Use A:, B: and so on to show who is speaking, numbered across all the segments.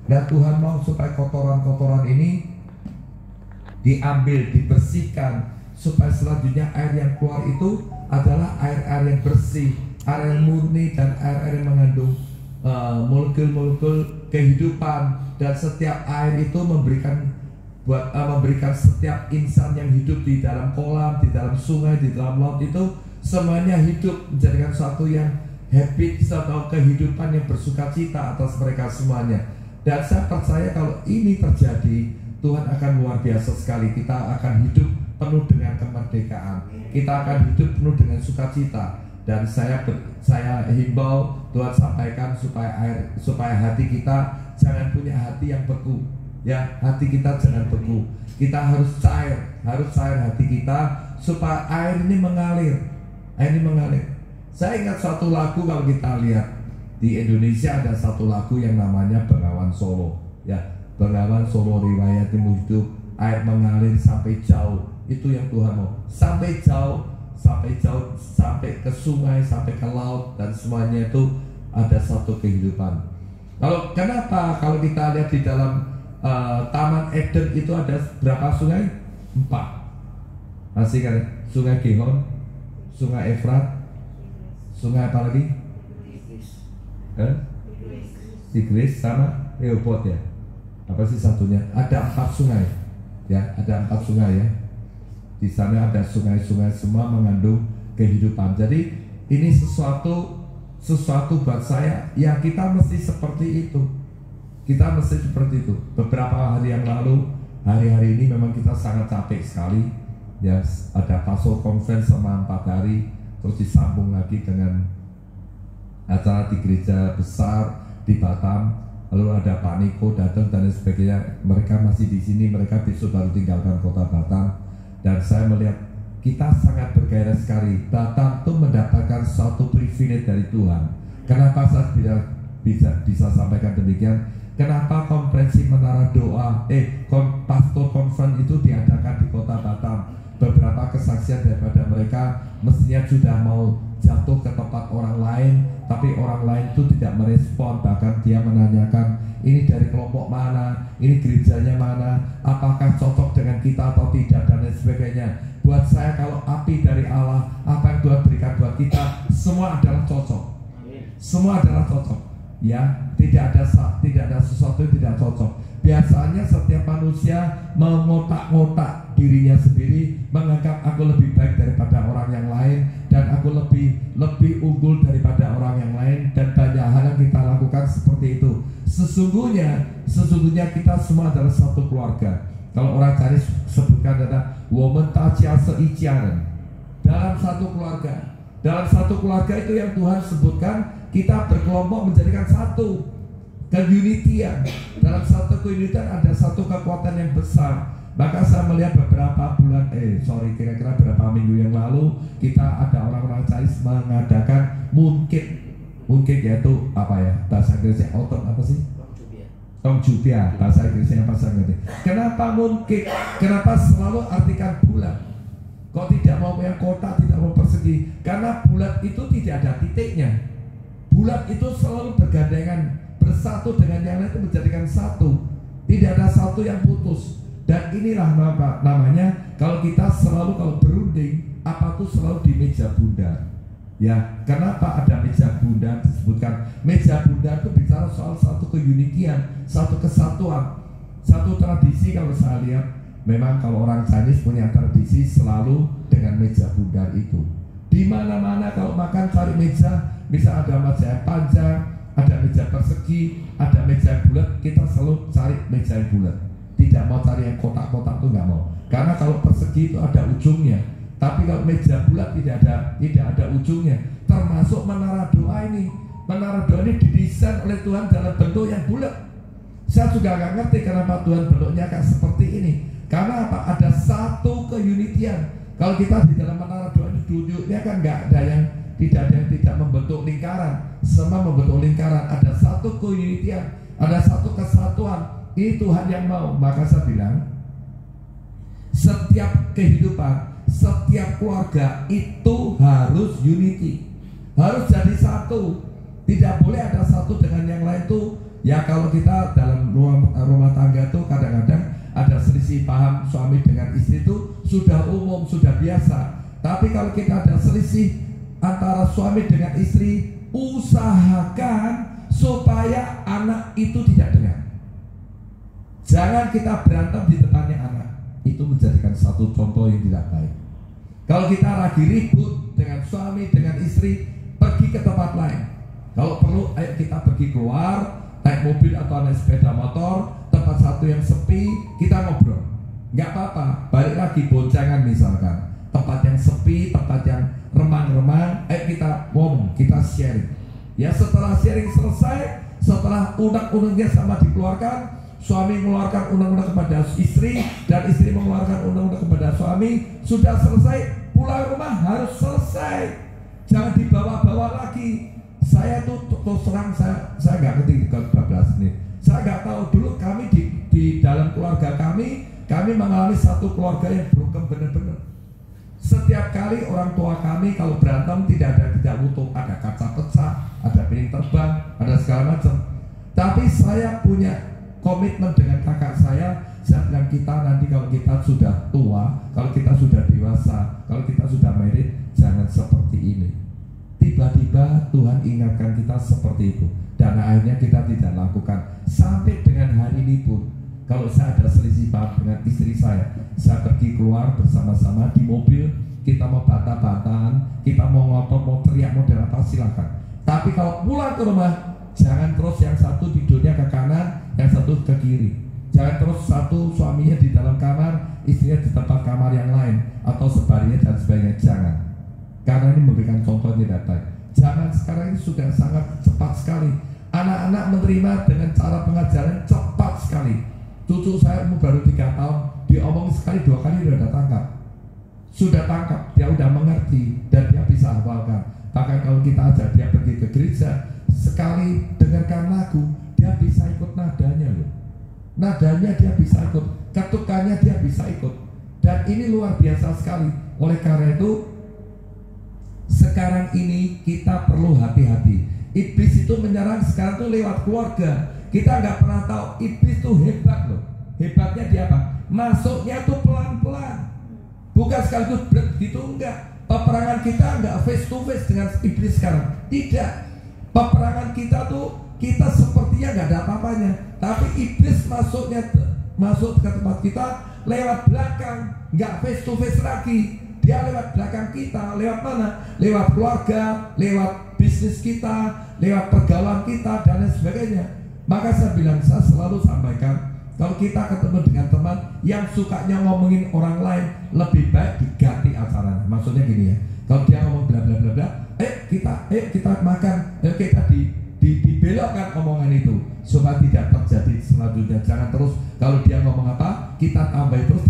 A: Dan Tuhan mau supaya kotoran-kotoran ini diambil, dibersihkan, supaya selanjutnya air yang keluar itu adalah air-air yang bersih, air yang murni, dan air-air yang mengandung molekul-molekul kehidupan. Dan setiap air itu memberikan setiap insan yang hidup di dalam kolam, di dalam sungai, di dalam laut itu semuanya hidup, menjadikan suatu yang habit atau kehidupan yang bersukacita atas mereka semuanya. Dan saya percaya kalau ini terjadi, Tuhan akan luar biasa sekali. Kita akan hidup penuh dengan kemerdekaan, kita akan hidup penuh dengan sukacita. Dan saya himbau, Tuhan sampaikan supaya hati kita jangan punya hati yang beku. Ya, hati kita jangan beku. Kita harus cair hati kita supaya air ini mengalir. Air ini mengalir. Saya ingat suatu lagu, kalau kita lihat di Indonesia ada satu lagu yang namanya Bengawan Solo. Ya, Bengawan Solo riwayatmu hidup, air mengalir sampai jauh. Itu yang Tuhan mau. Sampai jauh, sampai ke sungai, sampai ke laut, dan semuanya itu ada satu kehidupan. Kenapa? Kalau kita lihat di dalam Taman Eden itu ada berapa sungai? 4. Masih kan? Sungai Gihon, Sungai Efrat, sungai apa lagi? Tigris sama Rehoboth ya. Apa sih satunya? Ada 4 sungai. Ya, ada 4 sungai ya. Di sana ada sungai-sungai semua mengandung kehidupan. Jadi ini sesuatu buat saya, ya kita mesti seperti itu. Kita mesti seperti itu. Beberapa hari yang lalu, hari-hari ini memang kita sangat capek sekali. Ya, ada Pastor Conference sama 4 hari, terus disambung lagi dengan acara di gereja besar di Batam. Lalu ada Pak Niko datang dan sebagainya. Mereka masih di sini, mereka besok baru tinggalkan kota Batam. Dan saya melihat kita sangat bergairah sekali. Batam itu mendapatkan suatu privilege dari Tuhan. Kenapa saya bisa sampaikan demikian? Kenapa konferensi Menara Doa, Pastor Conference itu diadakan di kota Batam? Beberapa kesaksian daripada mereka mestinya sudah mau jatuh ke tempat orang lain, tapi orang lain itu tidak merespon. Bahkan dia menanyakan, ini dari kelompok mana, ini gerejanya mana, apakah cocok dengan kita atau tidak, dan lain sebagainya. Buat saya, kalau api dari Allah, apa yang Tuhan berikan buat kita, semua adalah cocok. Semua adalah cocok. Ya, tidak ada sesuatu yang tidak cocok. Biasanya setiap manusia mengotak-ngotak dirinya sendiri, menganggap aku lebih baik daripada orang yang lain, dan aku lebih unggul daripada orang yang lain, dan banyak hal yang kita lakukan seperti itu. Sesungguhnya kita semua adalah satu keluarga. Kalau orang Chinese sebutkan adalah woman tajia seijian. Dalam satu keluarga itu yang Tuhan sebutkan, kita berkelompok menjadikan satu keunitian. Dalam satu keunitian ada satu kekuatan yang besar. Maka saya melihat kira-kira berapa minggu yang lalu, kita ada orang-orang Chinese mengadakan mungkin yaitu apa ya, bahasa Inggrisnya Tongjubia, bahasa Inggrisnya apa saya ngerti. Kenapa mungkin? Kenapa selalu artikan bulat? Kok tidak mau yang kotak, tidak mau persegi? Karena bulat itu tidak ada titiknya. Bulat itu selalu bergandengan, bersatu dengan yang lain itu menjadikan satu. Tidak ada satu yang putus. Dan inilah namanya kalau kita kalau berunding, apa tuh selalu di meja bundar. Ya, kenapa ada meja bundar disebutkan? Meja bundar itu bicara soal satu keunitian, satu kesatuan, satu tradisi. Kalau saya lihat, memang kalau orang Chinese punya tradisi selalu dengan meja bundar itu. Di mana-mana kalau makan cari meja, bisa ada meja yang panjang, ada meja persegi, ada meja bulat. Kita selalu cari meja yang bulat. Tidak mau cari yang kotak-kotak itu nggak mau. Karena kalau persegi itu ada ujungnya, tapi kalau meja bulat tidak ada ujungnya. Termasuk menara doa ini. Menara doa ini didesain oleh Tuhan dalam bentuk yang bulat. Saya juga nggak ngerti kenapa Tuhan bentuknya kayak seperti ini. Karena apa? Ada satu keunitian. Kalau kita di dalam menara doa ini duduknya kan nggak ada yang tidak membentuk lingkaran. Semua membentuk lingkaran. Ada satu keunitian, ada satu kesatuan. Ini Tuhan yang mau. Maka saya bilang, setiap kehidupan, setiap keluarga itu harus unity, harus jadi satu. Tidak boleh ada satu dengan yang lain tuh. Ya kalau kita dalam rumah tangga tuh kadang-kadang ada selisih paham suami dengan istri itu sudah umum, sudah biasa. Tapi kalau kita ada selisih antara suami dengan istri, usahakan supaya anak itu tidak dengar. Jangan kita berantem di depannya anak. Itu menjadikan satu contoh yang tidak baik. Kalau kita lagi ribut dengan suami, dengan istri, pergi ke tempat lain. Kalau perlu, ayo kita pergi keluar, naik mobil atau naik sepeda motor, tempat satu yang sepi, kita ngobrol. Nggak apa-apa, balik lagi boncengan misalkan. Tempat yang sepi, tempat yang remang-remang, ayo kita ngomong, kita sharing. Ya setelah sharing selesai, setelah undang-undangnya sama dikeluarkan, suami mengeluarkan undang-undang kepada istri dan istri mengeluarkan undang-undang kepada suami, sudah selesai, pulang rumah harus selesai. Jangan dibawa-bawa lagi. Saya tuh terus terang, saya nggak ngerti ke 12 ini. Saya nggak tahu dulu kami di dalam keluarga kami mengalami satu keluarga yang broken benar-benar. Setiap kali orang tua kami kalau berantem tidak utuh, ada kaca pecah, ada piring terbang, ada segala macam. Tapi saya punya komitmen dengan kakak saya bilang kita nanti kalau kita sudah tua, kalau kita sudah dewasa, kalau kita sudah married, jangan seperti ini. Tiba-tiba Tuhan ingatkan kita seperti itu, dan akhirnya kita tidak lakukan. Sampai dengan hari ini pun, kalau saya ada selisih paham dengan istri saya pergi keluar bersama-sama di mobil, kita mau bantah-bantahan, kita mau ngotot, mau teriak, mau apa, silakan. Tapi kalau pulang ke rumah, jangan terus yang satu tidurnya ke kanan, yang satu ke kiri. Jangan terus satu suaminya di dalam kamar, istrinya di tempat kamar yang lain, atau sebaliknya dan sebagainya. Jangan. Karena ini memberikan contoh yang tidak baik. Jangan, sekarang ini sudah sangat cepat sekali. Anak-anak menerima dengan cara pengajaran cepat sekali. Cucu saya umur baru 3 tahun, diomong sekali 2 kali sudah tangkap. Sudah tangkap, dia udah mengerti dan dia bisa hafalkan. Bahkan kalau kita ajak dia pergi ke gereja, sekali dengarkan lagu, dia bisa ikut nadanya loh. Nadanya dia bisa ikut, ketukannya dia bisa ikut. Dan ini luar biasa sekali. Oleh karena itu, sekarang ini kita perlu hati-hati. Iblis itu menyerang sekarang tuh lewat keluarga. Kita nggak pernah tahu iblis tuh hebat loh. Hebatnya dia apa? Masuknya tuh pelan-pelan, bukan sekaligus begitu, enggak. Peperangan kita enggak face to face dengan iblis sekarang. Tidak. Peperangan kita tuh, kita sepertinya nggak ada apa-apanya, tapi iblis masuk ke tempat kita lewat belakang, nggak face to face lagi. Dia lewat belakang kita, lewat mana? Lewat keluarga, lewat bisnis kita, lewat pergaulan kita, dan lain sebagainya. Maka saya bilang, saya selalu sampaikan, kalau kita ketemu dengan teman yang sukanya ngomongin orang lain, lebih baik diganti acaranya. Maksudnya gini ya, kalau dia ngomong bla bla bla bla, kita makan, kita dibelokkan omongan itu supaya tidak terjadi selanjutnya. Jangan terus kalau dia ngomong apa, kita tambah terus,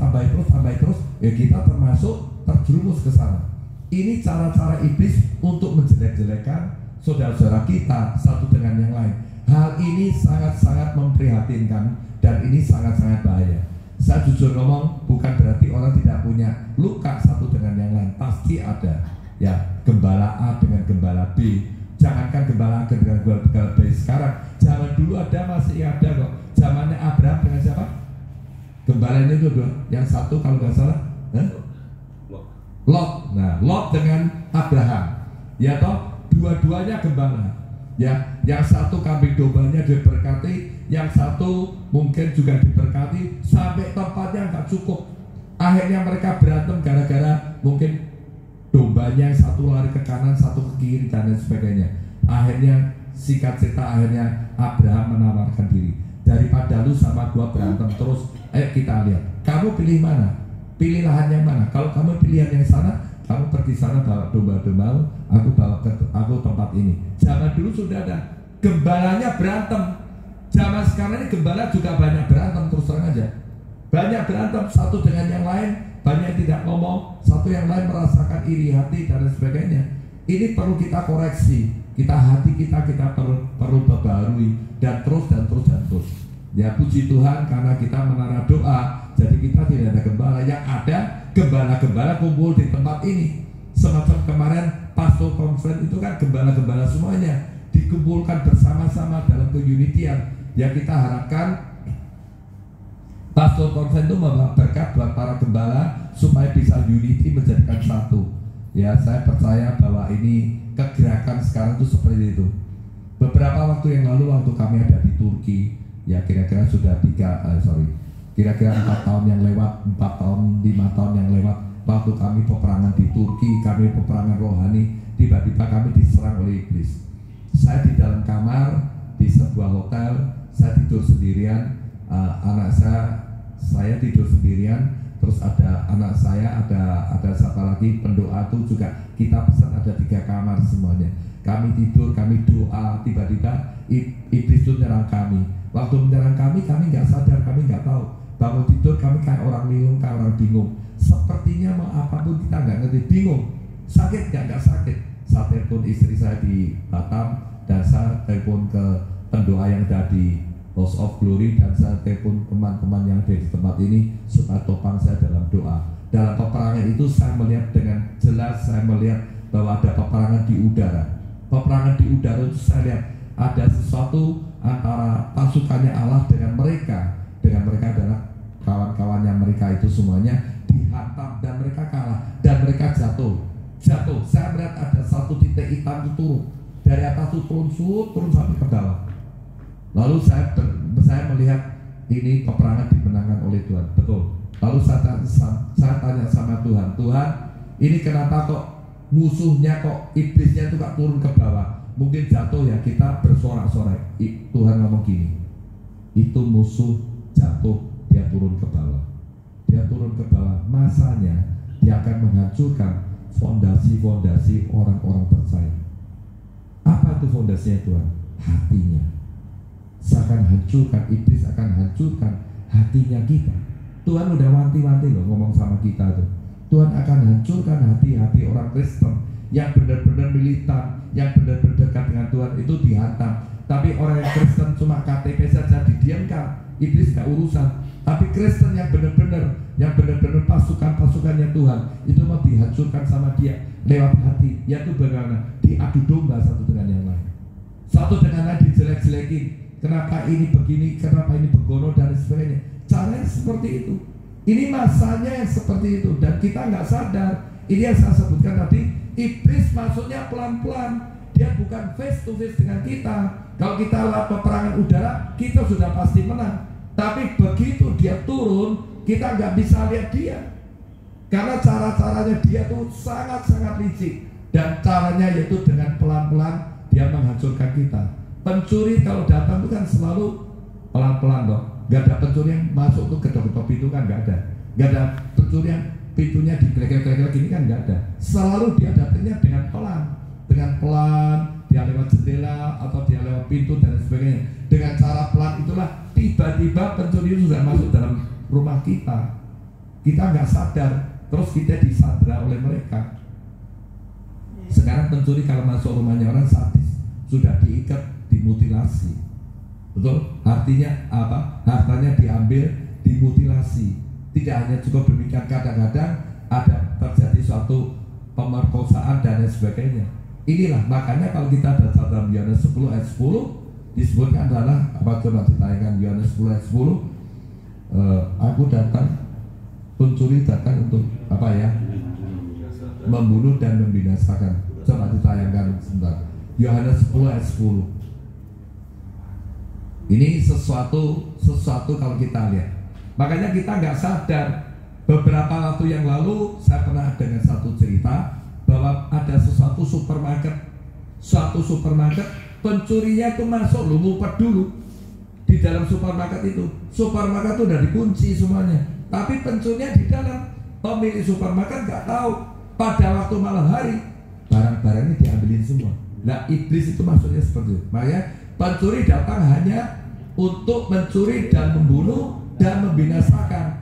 A: ya kita termasuk terjerumus ke sana. Ini cara-cara iblis untuk menjelek-jelekan saudara-saudara kita satu dengan yang lain. Hal ini sangat-sangat memprihatinkan dan ini sangat-sangat bahaya. Saya jujur ngomong, bukan berarti orang tidak punya luka satu dengan yang lain, pasti ada. Ya, gembala A dengan gembala B. Jangankan gembala A dengan gembala B sekarang, zaman dulu ada, masih ada kok. Zamannya Abraham dengan siapa? Gembalanya itu dua. Yang satu kalau nggak salah, Lot. Nah, Lot dengan Abraham. Ya toh, dua-duanya gembala. Ya, yang satu kambing dombanya diberkati, yang satu mungkin juga diberkati sampai tempatnya nggak cukup. Akhirnya mereka berantem gara-gara mungkin dombanya yang satu lari ke kanan, satu ke kiri dan lain sebagainya. Akhirnya singkat cerita, akhirnya Abraham menawarkan diri. Daripada lu sama gua berantem terus, ayo kita lihat. Kamu pilih mana? Pilih lahan yang mana? Kalau kamu pilihan yang sana, kamu pergi sana bawa domba-domba, aku bawa ke tempat ini. Zaman dulu sudah ada gembalanya berantem. Zaman sekarang ini gembala juga banyak berantem, terus terang aja. Banyak berantem satu dengan yang lain, banyak yang tidak ngomong, satu yang lain merasakan iri hati dan sebagainya. Ini perlu kita koreksi. Hati kita perlu perbarui dan terus. Ya puji Tuhan karena kita menara doa, jadi kita tidak ada gembala. Yang ada gembala-gembala kumpul di tempat ini. Semacam kemarin pastor conference itu kan gembala-gembala semuanya dikumpulkan bersama-sama dalam keunitian. Ya kita harapkan Pastor konven itu membawa berkat buat para gembala supaya bisa unity, menjadikan satu. Ya, saya percaya bahwa ini kegerakan sekarang itu seperti itu. Beberapa waktu yang lalu waktu kami ada di Turki, ya kira-kira sudah 4 tahun yang lewat, 4 tahun, 5 tahun yang lewat, waktu kami peperangan di Turki, kami peperangan rohani, tiba-tiba kami diserang oleh iblis. Saya di dalam kamar di sebuah hotel, saya tidur sendirian, anak saya tidur sendirian, terus ada anak saya, ada satu lagi pendoa itu juga, kita pesan ada 3 kamar semuanya. Kami tidur, kami doa, tiba-tiba iblis itu menyerang kami. Waktu menyerang kami nggak sadar, kami nggak tahu. Bangun tidur kami kayak orang linglung, kayak orang bingung. Sepertinya mau apapun kita nggak ngerti, bingung. Sakit nggak sakit. Saya telepon istri saya di Batam, dan saya telepon ke pendoa yang ada di House of Glory, dan saya telepon teman-teman yang ada di tempat ini supaya topang saya dalam doa. Dalam peperangan itu saya melihat dengan jelas, saya melihat bahwa ada peperangan di udara. Peperangan di udara itu saya lihat ada sesuatu antara pasukannya Allah dengan mereka adalah kawan-kawannya mereka itu semuanya dihantam dan mereka kalah dan mereka jatuh. Saya melihat ada satu titik hitam itu turun dari atas itu turun sampai ke bawah. Lalu saya melihat ini peperangan dimenangkan oleh Tuhan, betul. Lalu saya tanya sama Tuhan, ini kenapa kok musuhnya, kok iblisnya itu gak turun ke bawah? Mungkin jatuh ya, kita bersorak-sorai. Tuhan ngomong gini, itu musuh jatuh, dia turun ke bawah. Dia turun ke bawah, masanya dia akan menghancurkan fondasi-fondasi orang-orang percaya. Apa itu fondasinya Tuhan? Hatinya. Saya akan hancurkan, iblis akan hancurkan hatinya kita. Tuhan udah wanti-wanti loh ngomong sama kita tuh. Tuhan akan hancurkan hati-hati orang Kristen yang benar-benar militan, yang benar-benar dekat dengan Tuhan itu dihantam. Tapi orang yang Kristen cuma KTP saja didiamkan, iblis gak urusan. Tapi Kristen yang benar-benar pasukannya Tuhan itu mau dihancurkan sama dia lewat hati. Yaitu bagaimana? Diadu domba satu dengan yang lain. Satu dengan lain dijelek-jelekin. Kenapa ini begini? Kenapa ini begono dan sebagainya? Caranya seperti itu. Ini masanya yang seperti itu dan kita nggak sadar. Ini yang saya sebutkan tadi. Iblis masuknya pelan-pelan. Dia bukan face to face dengan kita. Kalau kita lewat peperangan udara, kita sudah pasti menang. Tapi begitu dia turun, kita nggak bisa lihat dia. Karena cara-caranya dia tuh sangat-sangat licik. Dan caranya yaitu dengan pelan-pelan dia menghancurkan kita. Pencuri kalau datang itu kan selalu pelan-pelan dong. Gak ada pencuri yang masuk tuh gedok-gedok pintu kan gak ada. Gak ada pencuri yang pintunya digelek-gelek gini kan gak ada. Selalu dia datangnya dengan pelan. Dengan pelan, dia lewat jendela atau dia lewat pintu dan sebagainya. Dengan cara pelan itulah tiba-tiba pencuri itu sudah masuk dalam rumah kita. Kita nggak sadar, terus kita disandra oleh mereka. Sekarang pencuri kalau masuk rumahnya orang sadis, sudah diikat, dimutilasi. Betul? Artinya apa? Hartanya diambil, dimutilasi. Tidak hanya cukup demikian, kadang-kadang ada terjadi suatu pemerkosaan dan lain sebagainya. Inilah makanya kalau kita baca dalam Yohanes 10 ayat 10 disebutkan adalah apa, coba ditayangkan Yohanes 10 ayat 10. Aku datang, pencuri datang untuk apa ya? Membunuh dan membinasakan. Coba ditayangkan sebentar. Yohanes 10 ayat 10. Ini sesuatu kalau kita lihat. Makanya kita nggak sadar. Beberapa waktu yang lalu saya pernah dengar satu cerita bahwa ada suatu supermarket, pencurinya itu masuk, lu ngumpet dulu di dalam supermarket itu. Supermarket itu udah dikunci semuanya, tapi pencurinya di dalam. Pemilik supermarket nggak tahu. Pada waktu malam hari barang-barangnya diambilin semua. Nah, iblis itu maksudnya seperti itu. Makanya pencuri datang hanya untuk mencuri dan membunuh dan membinasakan.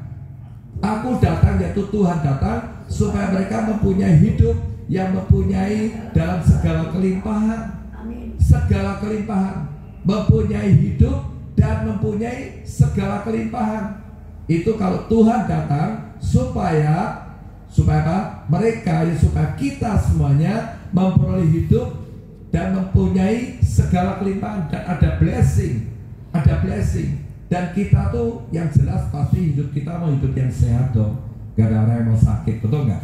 A: Aku datang, yaitu Tuhan datang supaya mereka mempunyai hidup yang mempunyai dalam segala kelimpahan. Segala kelimpahan, mempunyai hidup dan mempunyai segala kelimpahan. Itu kalau Tuhan datang supaya apa? Mereka, ya supaya kita semuanya memperoleh hidup dan mempunyai segala kelimpahan dan ada blessing. Dan kita tuh yang jelas pasti hidup kita mau hidup yang sehat dong. Gak ada orang yang mau sakit, betul nggak?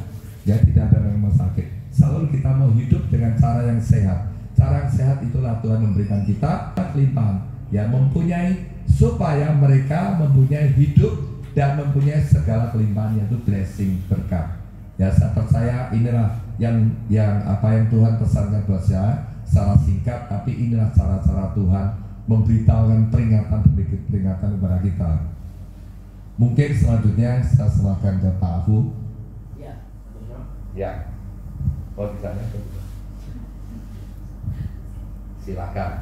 A: Ya tidak ada orang yang mau sakit. Selalu kita mau hidup dengan cara yang sehat. Cara yang sehat itulah Tuhan memberikan kita kelimpahan, ya mempunyai, supaya mereka mempunyai hidup dan mempunyai segala kelimpahan, yaitu blessing, berkat. Ya saya percaya inilah yang apa yang Tuhan pesankan buat saya secara singkat, tapi inilah cara-cara Tuhan memberitahukan peringatan demi peringatan kepada kita. Mungkin selanjutnya saya serahkan ke Pak Abu. Ya. Oh di sana. Silakan.